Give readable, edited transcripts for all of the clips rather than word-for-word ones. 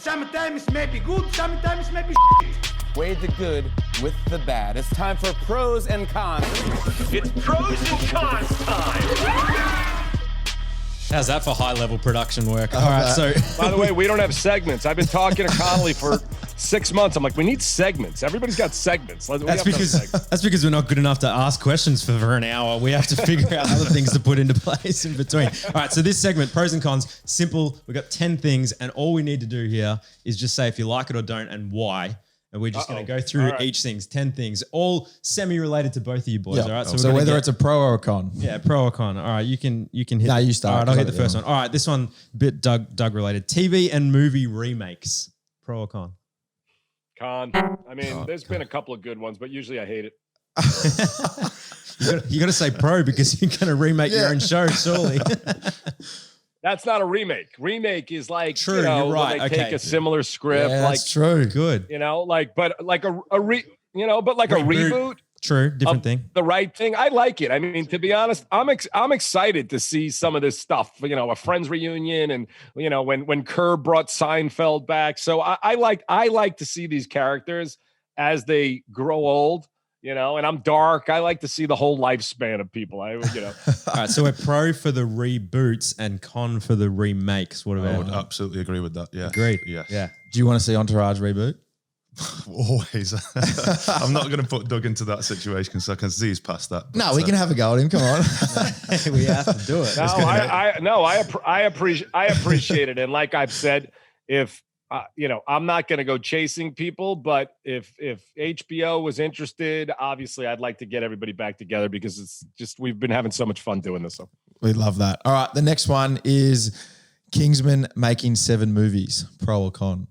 Sometimes it may be good, sometimes it may be shit. Weigh the good with the bad. It's time for pros and cons. It's pros and cons time. How's that for high-level production work? All right, so... By the way, we don't have segments. I've been talking to Connolly for 6 months. I'm like, we need segments. Everybody's got segments. That's because we're not good enough to ask questions for an hour. We have to figure out other things to put into place in between. All right, so this segment, pros and cons, simple. We've got 10 things, and all we need to do here is just say if you like it or don't and why. And we're just going to go through each thing, 10 things, all semi-related to both of you boys. Yep. All right. So whether it's a pro or a con. Yeah, pro or con. All right, you can hit. No, you start. All right, I'll hit the first one. All right, this one bit Doug related. TV and movie remakes. Pro or con? Con. I mean, there's been a couple of good ones, but usually I hate it. you got to say pro because you're going to remake your own show, surely. That's not a remake. Remake is like, true, you're right. They take a similar script. Yeah, that's true. Good. But a reboot. True, different thing. The right thing. I like it. I mean, to be honest, I'm excited to see some of this stuff. A Friends reunion, and when Kerr brought Seinfeld back. So I like to see these characters as they grow old. And I'm dark. I like to see the whole lifespan of people. All right, so we're pro for the reboots and con for the remakes. What about? I would absolutely agree with that. Yeah. Agreed. Yes. Yeah. Do you want to see Entourage reboot? Always. I'm not going to put Doug into that situation because I can see he's past that. No, we can have a go at him. Come on. We have to do it. I appreciate it. And like I've said, if I'm not going to go chasing people, but if HBO was interested, obviously I'd like to get everybody back together because it's just, we've been having so much fun doing this. So we love that. All right. The next one is Kingsman making 7 movies. Pro or con?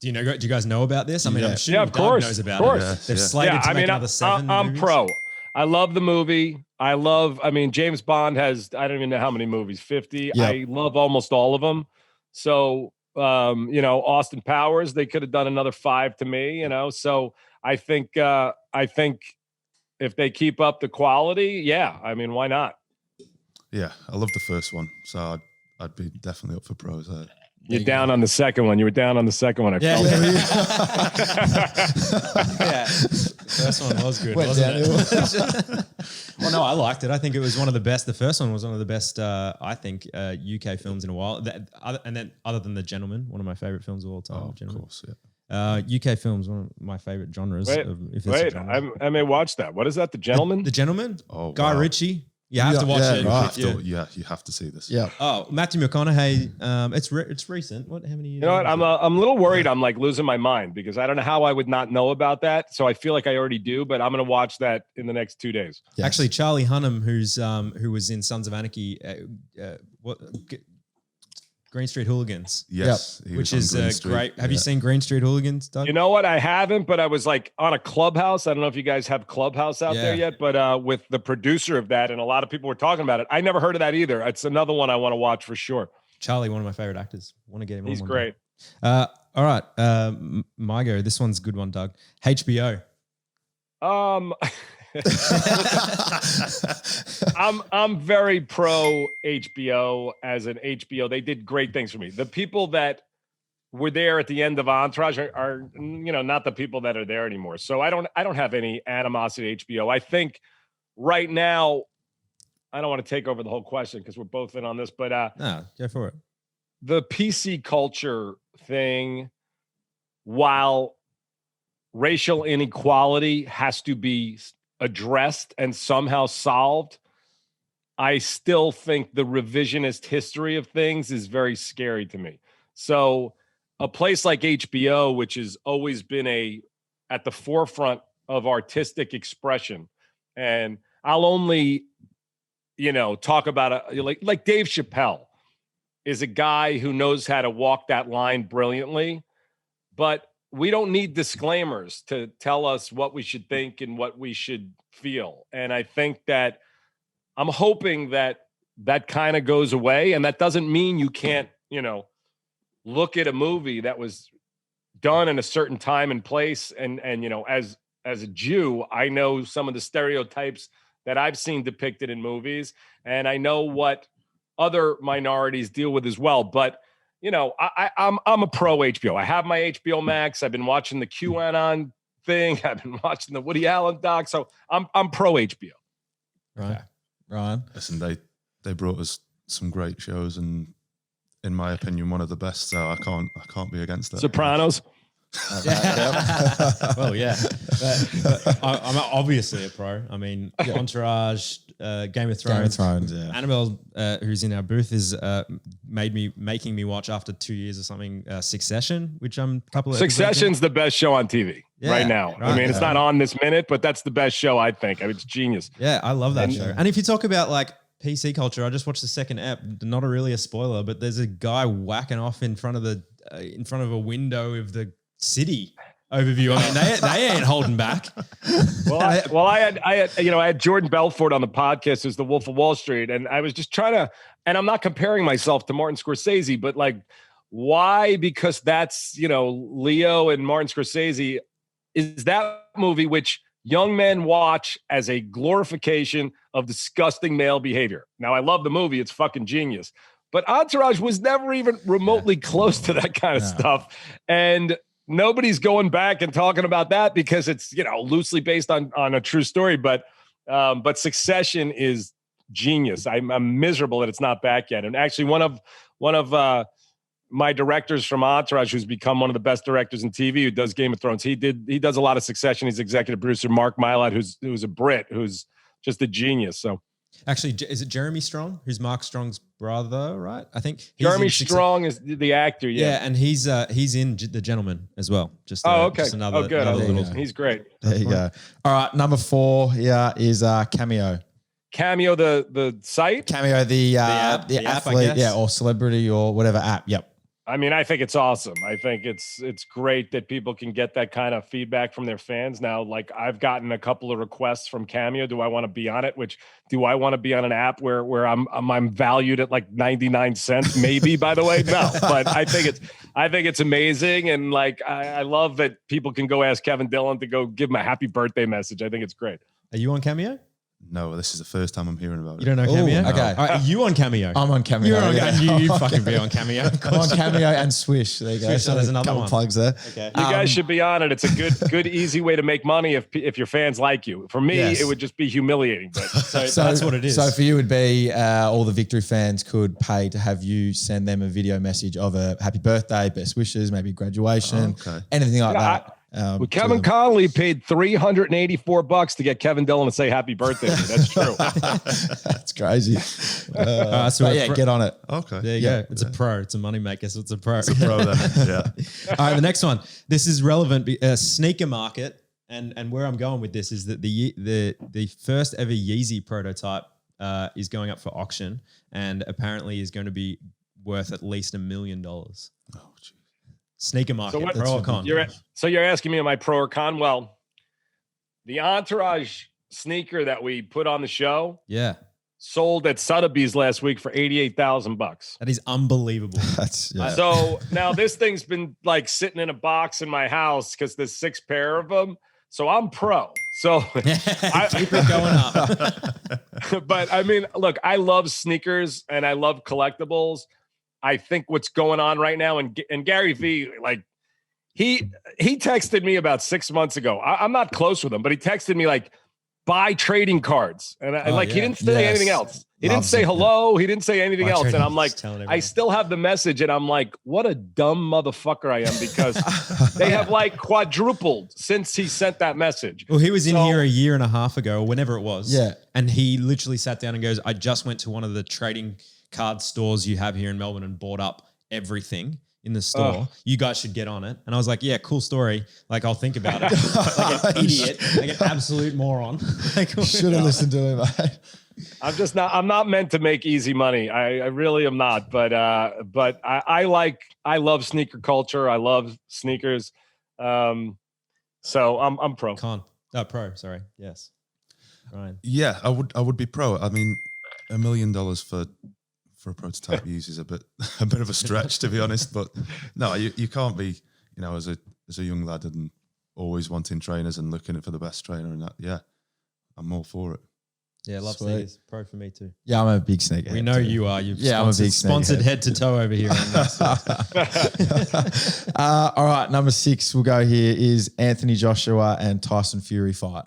Do you guys know about this? I mean, I'm sure of course, Doug knows about it. Yeah, they've slated to make another 7 I'm movies. pro. I love the movie. James Bond has, I don't even know how many movies, 50. Yep. I love almost all of them. So, Austin Powers, they could have done another 5 to me, so I think if they keep up the quality, why not? Yeah. I love the first one. So I'd be definitely up for pros. You're down on the second one. You were down on the second one. I felt First one was good, wasn't it? Well, no, I liked it. I think it was one of the best. The first one was one of the best, I think, UK films in a while. Other than The Gentleman, one of my favorite films of all time. Oh, of course, UK films, one of my favorite genres. I may watch that. What is that? The Gentleman? The Gentleman? Oh, Guy Ritchie. You have to watch it. Right. You have to see this. Yeah. Oh, Matthew McConaughey. It's recent. How many years? You know what? I'm a little worried. I'm like losing my mind because I don't know how I would not know about that. So I feel like I already do, but I'm going to watch that in the next 2 days. Yes. Actually, Charlie Hunnam, who was in Sons of Anarchy, Green Street Hooligans. Yes. Yep. Which is great. Have you seen Green Street Hooligans, Doug? You know what? I haven't, but I was like on a Clubhouse. I don't know if you guys have Clubhouse out there yet, but with the producer of that, and a lot of people were talking about it. I never heard of that either. It's another one I want to watch for sure. Charlie, one of my favorite actors. Want to get him on. He's great. All right. My go. This one's a good one, Doug. HBO. I'm very pro HBO as an HBO. They did great things for me. The people that were there at the end of Entourage are not the people that are there anymore. So I don't have any animosity to HBO. I think right now, I don't want to take over the whole question because we're both in on this, but no, go for it. The PC culture thing, while racial inequality has to be addressed and somehow solved, I still think the revisionist history of things is very scary to me. So a place like HBO, which has always been at the forefront of artistic expression, and I'll only, talk about like Dave Chappelle is a guy who knows how to walk that line brilliantly, but we don't need disclaimers to tell us what we should think and what we should feel. And I think that I'm hoping that kind of goes away. And that doesn't mean you can't, look at a movie that was done in a certain time and place. And as a Jew, I know some of the stereotypes that I've seen depicted in movies, and I know what other minorities deal with as well. But, I'm a pro HBO. I have my HBO Max. I've been watching the QAnon thing. I've been watching the Woody Allen doc. So I'm pro HBO. Right. Ryan. Listen, they brought us some great shows, and in my opinion, one of the best. So I can't be against that. Sopranos. Well, yeah. But I'm obviously a pro. I mean, Entourage, Game of Thrones. Yeah. Annabelle, who's in our booth, is making me watch after 2 years or something. Succession, which I'm a couple of. Succession's the best show on TV right now. Right. I mean, it's not on this minute, but that's the best show, I think. I mean, it's genius. Yeah, I love that show. And if you talk about like PC culture, I just watched the second ep. Not really a spoiler, but there's a guy whacking off in front of a window of the city overview. I mean, they ain't holding back. I had Jordan Belfort on the podcast, who's the Wolf of Wall Street, and I was just trying to, and I'm not comparing myself to Martin Scorsese, but like, why? Because that's, Leo and Martin Scorsese is that movie which young men watch as a glorification of disgusting male behavior. Now, I love the movie. It's fucking genius. But Entourage was never even remotely close to that kind of stuff. And nobody's going back and talking about that because it's, loosely based on a true story. But Succession is genius. I'm miserable that it's not back yet. And actually, one of my directors from Entourage, who's become one of the best directors in TV, who does Game of Thrones, he does a lot of Succession. He's executive producer, Mark Mylod, who's a Brit, who's just a genius. So actually, is it Jeremy Strong, who's Mark Strong's brother, right? I think Jeremy Strong is the actor. Yeah, and he's in The Gentleman as well. Just okay. Just another, good. another little. He's great. There you go. All right, number 4 here is Cameo. Cameo, the site. Cameo, the app, I athlete, guess. or celebrity or whatever app. Yep. I mean, I think it's awesome. I think it's great that people can get that kind of feedback from their fans. Now, like, I've gotten a couple of requests from Cameo. Do I want to be on it? Do I want to be on an app where I'm valued at like 99 cents? Maybe, by the way, no. But I think it's amazing, and like I love that people can go ask Kevin Dillon to go give him a happy birthday message. I think it's great. Are you on Cameo? No, this is the first time I'm hearing about it. You don't know Cameo? Ooh, okay. All right, are you on Cameo? I'm on Cameo. You're on, yeah. you fucking be on Cameo. I'm on Cameo and Swish. There you go. Swish, so there's another couple one. plugs there. Okay. You guys should be on it. It's a good, easy way to make money if your fans like you. For me, Yes. it would just be humiliating. But So that's what it is. So for you, it would be all the Victory fans could pay to have you send them a video message of a happy birthday, best wishes, maybe graduation, anything like that. Well, Kevin Connolly paid $384 to get Kevin Dillon to say happy birthday to me. That's true. That's crazy. so get on it. Okay. There you go. It's a pro. It's a moneymaker. So it's a pro. Pro then. Yeah. All right, the next one. This is relevant. Sneaker market, and where I'm going with this is that the first ever Yeezy prototype is going up for auction, and apparently is going to be worth at least $1 million. Oh, geez. Sneaker market, So pro or con? You're asking me, am I pro or con? Well, the Entourage sneaker that we put on the show, sold at Sotheby's last week for $88,000. That is unbelievable. So now this thing's been like sitting in a box in my house because there's 6 pair of them. So I'm pro. So keep it going up. But I mean, look, I love sneakers and I love collectibles. I think what's going on right now, and Gary Vee, like he texted me about 6 months ago. I'm not close with him, but he texted me like, buy trading cards. And he didn't say anything else. He didn't say hello. He didn't say anything else. And I'm like, I still have the message. And I'm like, what a dumb motherfucker I am, because they have like quadrupled since he sent that message. Well, he was in here a year and a half ago, or whenever it was. Yeah. And he literally sat down and goes, I just went to one of the trading card stores you have here in Melbourne and bought up everything in the store. You guys should get on it. And I was like, yeah, cool story. Like, I'll think about it. Like an idiot, like an absolute moron. Should have listened to him, mate. I'm not meant to make easy money. I really am not. But I love sneaker culture. I love sneakers. So I'm pro. Pro, sorry. Yes. Ryan. Yeah, I would be pro. I mean, $1 million for a prototype use is a bit of a stretch, to be honest. But no, you can't be, as a young lad and always wanting trainers and looking for the best trainer and that. Yeah, I'm all for it. Yeah, love Sweet. sneakers. Pro for me too. Yeah, I'm a big sneaker. We know you are. You've Yeah, I'm a big sponsored sneakerhead. head to toe over here. On this. All right, number 6 we'll go here is Anthony Joshua and Tyson Fury fight.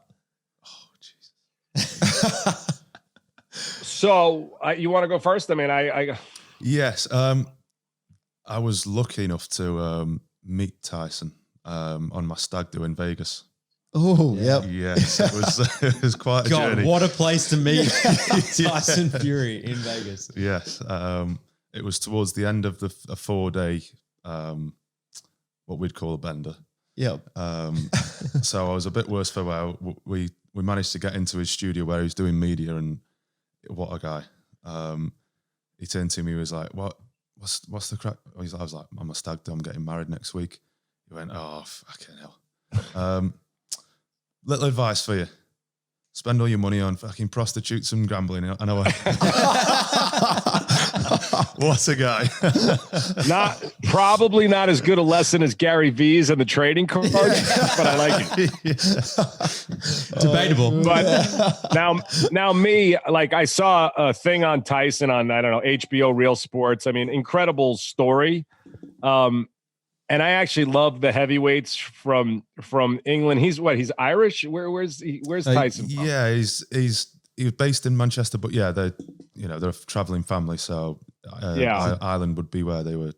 So you want to go first? I mean, I Yes. I was lucky enough to meet Tyson on my stag do in Vegas. Oh, yep. Yes, it was quite a God, journey. what a place to meet Tyson Fury in Vegas. Yes, it was towards the end of a 4-day, what we'd call a bender. Yep. So I was a bit worse for wear. We managed to get into his studio where he was doing media, and what a guy. He turned to me, he was like, what's the crack? I was like, I'm a stag do, I'm getting married next week. He went, oh, fucking hell. Little advice for you. Spend all your money on fucking prostitutes and gambling. And I went, what a guy. probably not as good a lesson as Gary V's and the trading cards, but I like it. Debatable. But now me, like I saw a thing on Tyson on, I don't know, HBO Real Sports. I mean, incredible story. And I actually love the heavyweights from England. He's Irish. Where's Tyson from? Yeah, he was based in Manchester, but yeah, they're a traveling family, so Ireland would be where they were.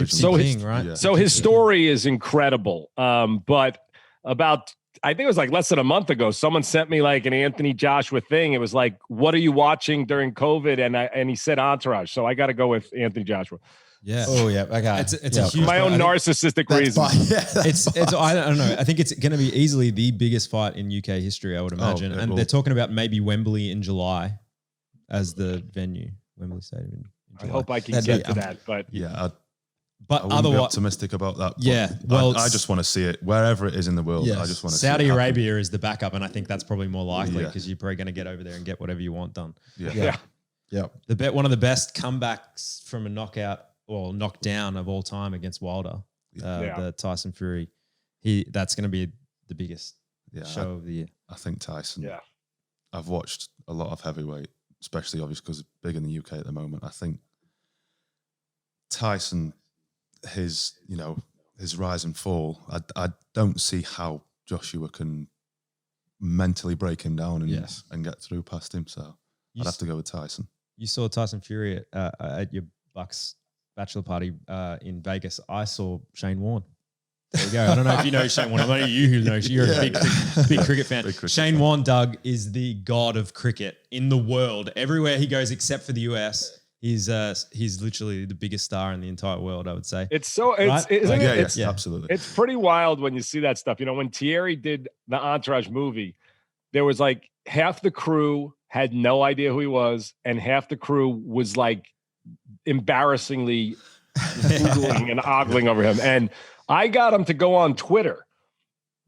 So King, right? Yeah. So his story is incredible. But about, I think it was like less than a month ago, someone sent me like an Anthony Joshua thing. It was like, what are you watching during COVID? And he said Entourage. So I got to go with Anthony Joshua. Yeah. Oh, yeah. Okay. It's a huge My own narcissistic reason. It's I don't know. I think it's going to be easily the biggest fight in UK history, I would imagine. And they're talking about maybe Wembley in July as the venue, Wembley Stadium in I July. hope I can get to that, but Yeah, But I wouldn't be otherwise, optimistic about that. but Yeah, well, I just want to see it wherever it is in the world. Yes. I just want to see Saudi it happen. Arabia is the backup, and I think that's probably more likely Yeah. because you're probably going to get over there and get whatever you want done. yeah. Yep. One of the best comebacks from a knockdown of all time against Wilder, the Tyson Fury. That's going to be the biggest show of the year. I think Tyson. Yeah. I've watched a lot of heavyweight, especially obviously because it's big in the UK at the moment. I think Tyson, his rise and fall. I don't see how Joshua can mentally break him down and get through past him. So I'd have to go with Tyson. You saw Tyson Fury at your Bucks bachelor party in Vegas. I saw Shane Warne. There you go. I don't know if you know Shane Warne. I'm only you who knows. You're a big cricket fan. Big cricket Shane fan. Warne, Doug, is the god of cricket in the world. Everywhere he goes, except for the US, he's literally the biggest star in the entire world, I would say. It's Yeah, absolutely. It's pretty wild when you see that stuff. You know, when Thierry did the Entourage movie, there was like half the crew had no idea who he was, and half the crew was like embarrassingly Googling and ogling over him. And I got him to go on Twitter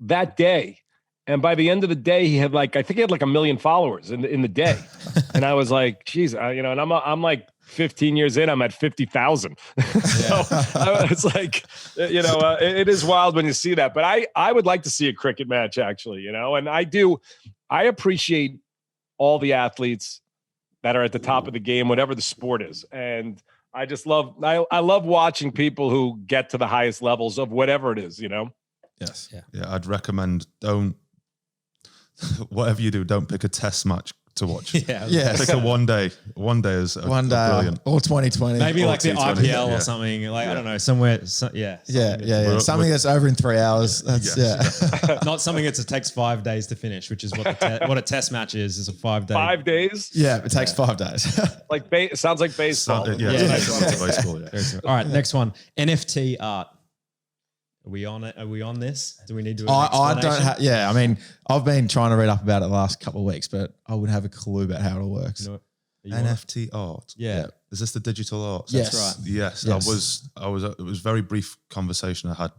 that day. And by the end of the day, he had I think he had like 1 million followers in the day. And I was like, geez, and I'm like 15 years in, I'm at 50,000. So it's like, it is wild when you see that. But I would like to see a cricket match actually, and I appreciate all the athletes that are at the top of the game, whatever the sport is. And I just love watching people who get to the highest levels of whatever it is, Yes. Yeah. I'd recommend whatever you do, don't pick a test match to watch. Yes. Pick a one day. One day is brilliant. Or 2020. Maybe like the T20, IPL yeah. or something. I don't know, somewhere. Yeah. Something that's over in 3 hours. That's Not something that takes 5 days to finish, which is what what a test match is a 5 day. 5 days. Yeah, it takes 5 days. Like sounds like baseball. It's baseball. Yeah. Very similar. All right, next one. NFT art. Are we on it? Are we on this? Do we need to? I don't have. Yeah, I mean, I've been trying to read up about it the last couple of weeks, but I wouldn't have a clue about how it all works. You know, are you on it? NFT art. Yeah. Is this the digital art? Yes. That's right. Yes. Yes. I was. It was a very brief conversation I had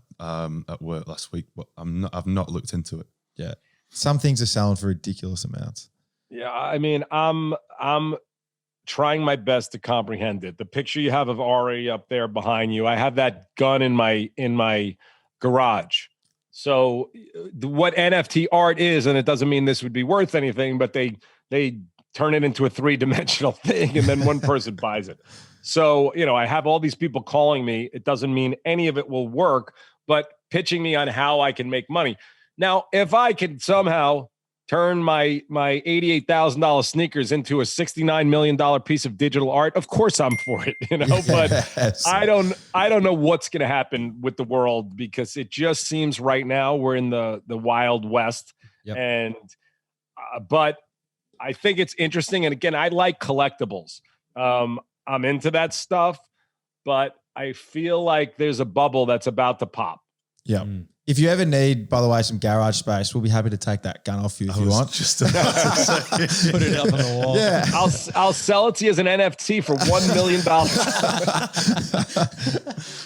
at work last week, but I've not looked into it. Yeah, some things are selling for ridiculous amounts. Yeah, I mean, I'm trying my best to comprehend it. The picture you have of Ari up there behind you, I have that gun in my garage. So what NFT art is, and it doesn't mean this would be worth anything, but they turn it into a 3-dimensional thing, and then one person buys it. So, I have all these people calling me. It doesn't mean any of it will work, but pitching me on how I can make money. Now, if I can somehow turn my $88,000 sneakers into a $69 million piece of digital art, of course I'm for it, but I don't know what's going to happen with the world, because it just seems right now we're in the Wild West. Yep. And, but I think it's interesting. And again, I like collectibles. I'm into that stuff, but I feel like there's a bubble that's about to pop. Yeah. If you ever need, by the way, some garage space, we'll be happy to take that gun off you if you want. Just about to say. Put it up on the wall. Yeah. I'll sell it to you as an NFT for $1 million.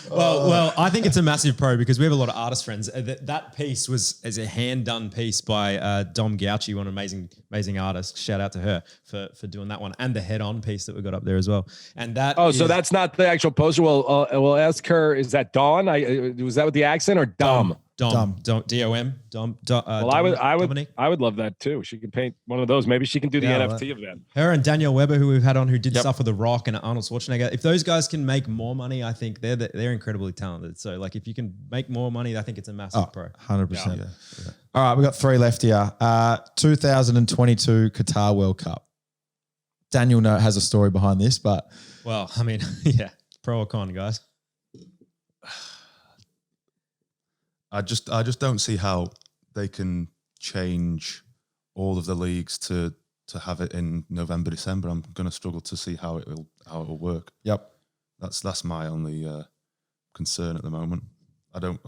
Well, I think it's a massive pro because we have a lot of artist friends. That piece is a hand done piece by Dom Gauci, one amazing artist. Shout out to her for doing that one, and the head on piece that we got up there as well. And that. Oh, so that's not the actual poster. Well, we'll ask her. Is that Dawn? Was that with the accent or Dom? Dom. Well, I would love that too. She could paint one of those. Maybe she can do the NFT of that. Her and Danielle Weber, who we've had on, who did stuff with The Rock and Arnold Schwarzenegger. If those guys can make more money, I think they're incredibly talented. So, like, if you can make more money, I think it's a massive pro. 100%. Yeah. All right, we got 3 left here. 2022 Qatar World Cup. Daniel has a story behind this, but well, I mean, yeah, pro or con, guys. I just don't see how they can change all of the leagues to have it in November, December. I'm going to struggle to see how it will work. Yep, that's my only concern at the moment. I'm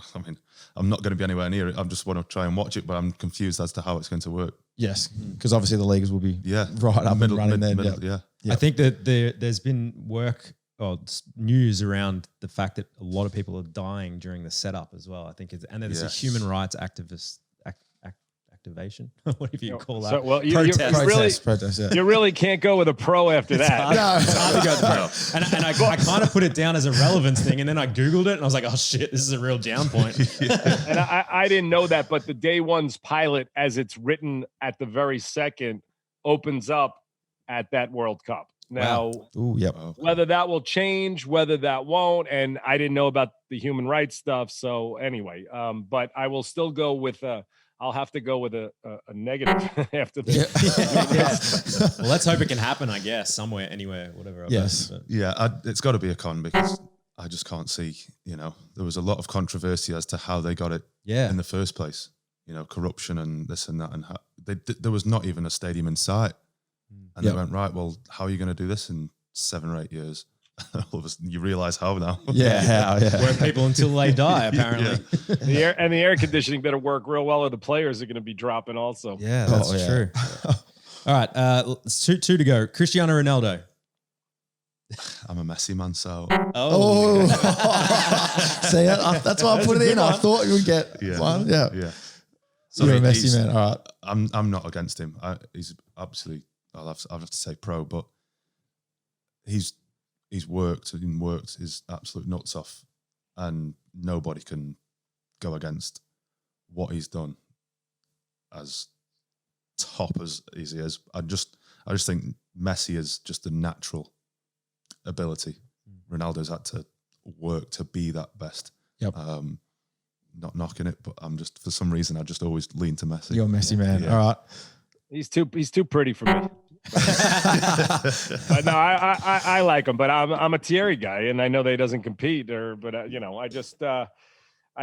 not going to be anywhere near it. I just want to try and watch it, but I'm confused as to how it's going to work. Yes, because obviously the leagues will be right up middle, and running middle, then. Yeah. I think that there's been news around the fact that a lot of people are dying during the setup as well. I think and there's a human rights activist activation, whatever you call that. So, well, Protest, you really can't go with a pro after that. It's hard to go with the pro. And I kind of put it down as a relevance thing, and then I Googled it, and I was like, oh shit, this is a real down point. And I didn't know that, but the day one's pilot, as it's written at the very second, opens up at that World Cup. Now, whether that will change, whether that won't, and I didn't know about the human rights stuff. So anyway, but I will still go with I'll have to go with a negative after this. Well, let's hope it can happen, I guess, somewhere, anywhere, whatever. Yes. It's got to be a con because I just can't see, there was a lot of controversy as to how they got it in the first place. Corruption and this and that. And there was not even a stadium in sight. And they went, right, well, how are you going to do this in 7 or 8 years? All of a sudden, you realize how now. Where people until they die, apparently. The air conditioning better work real well, or the players are going to be dropping also. Yeah, that's true. All right, two to go. Cristiano Ronaldo. I'm a Messi man, so. See, that's why I put it in. I thought you would get one. Yeah. So you're a Messi man. All right. I'm not against him. He's absolutely. I'll have to say pro, but he's worked his absolute nuts off, and nobody can go against what he's done as top as he is. I just think Messi is just a natural ability. Ronaldo's had to work to be that best. Yep. Not knocking it, but I'm just, for some reason, I just always lean to Messi. You're a Messi man. Yeah. All right. He's too pretty for me. No, I like him, but I'm a Thierry guy, and I know that he doesn't compete. I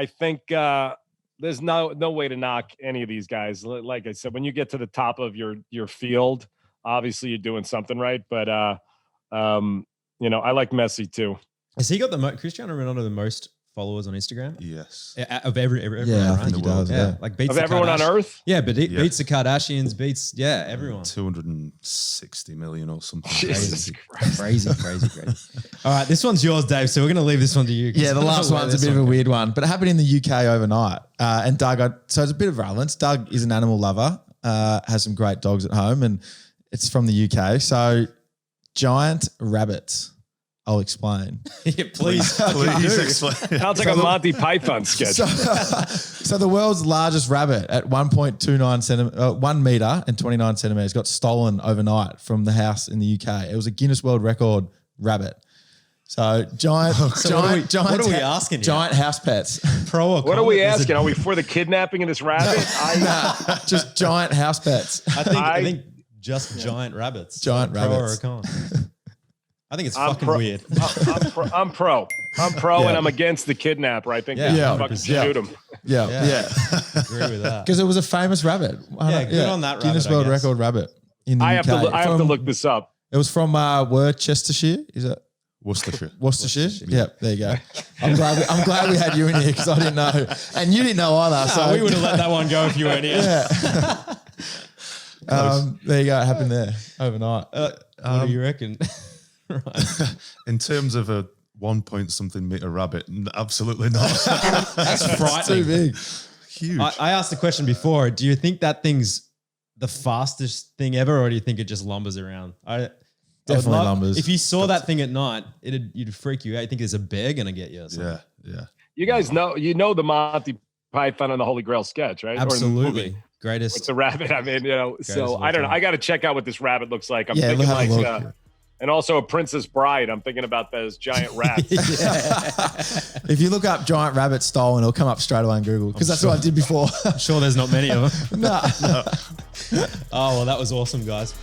think there's no way to knock any of these guys. Like I said, when you get to the top of your field, obviously you're doing something right. But I like Messi too. Has he got Cristiano Ronaldo the most followers on Instagram? Yes. Of everyone, I right? think he does. Yeah. Like beats of everyone on earth. Yeah, but it beats the Kardashians, beats everyone. 260 million or something. Jesus Christ. Crazy. All right, this one's yours, Dave. So we're going to leave this one to you. Yeah, the last one's a bit of a weird one, but it happened in the UK overnight. And Doug, so it's a bit of relevance. Doug is an animal lover, has some great dogs at home, and it's from the UK. So giant rabbits I'll explain. Yeah, please. Please explain. Sounds like a Monty Python sketch. So the world's largest rabbit at 1 meter and 29 centimeters got stolen overnight from the house in the UK. It was a Guinness World Record rabbit. So giant, what are we asking here? Giant house pets. Pro or What are we asking? Are we for the kidnapping of this rabbit? Just giant house pets. I think just giant rabbits. Giant Pro rabbits. or a con. I think it's fucking weird. I'm pro, and I'm against the kidnapper. I think they Yeah. fucking 100%. shoot him. Yeah. Agree with that. Because it was a famous rabbit. Yeah, good on that rabbit, Guinness I World guess. Record rabbit in the I UK. have to look this up. It was from Worcestershire. Is it? Worcestershire. Yeah, there you go. I'm glad we had you in here because I didn't know, and you didn't know either. So we would have let that one go if you weren't here. Yeah. There you go. It happened there overnight. What do you reckon? Right. In terms of a 1 point something meter rabbit, absolutely not. That's It's frightening. too big. Huge. I asked the question before. Do you think that thing's the fastest thing ever, or do you think it just lumbers around? Definitely lumbers. If you saw that thing at night, you'd freak you out. You think there's a bear gonna get you or something? Yeah. You guys know the Monty Python and the Holy Grail sketch, right? Or the Absolutely. movie. Greatest. It's a rabbit. I mean, so of I don't know. all time. I got to check out what this rabbit looks like. I'm Yeah, thinking have a like, look. and also a Princess Bride. I'm thinking about those giant rats. If you look up giant rabbit stolen, it'll come up straight away on Google because that's what I did before. I'm sure there's not many of them. No. Oh, well, that was awesome, guys.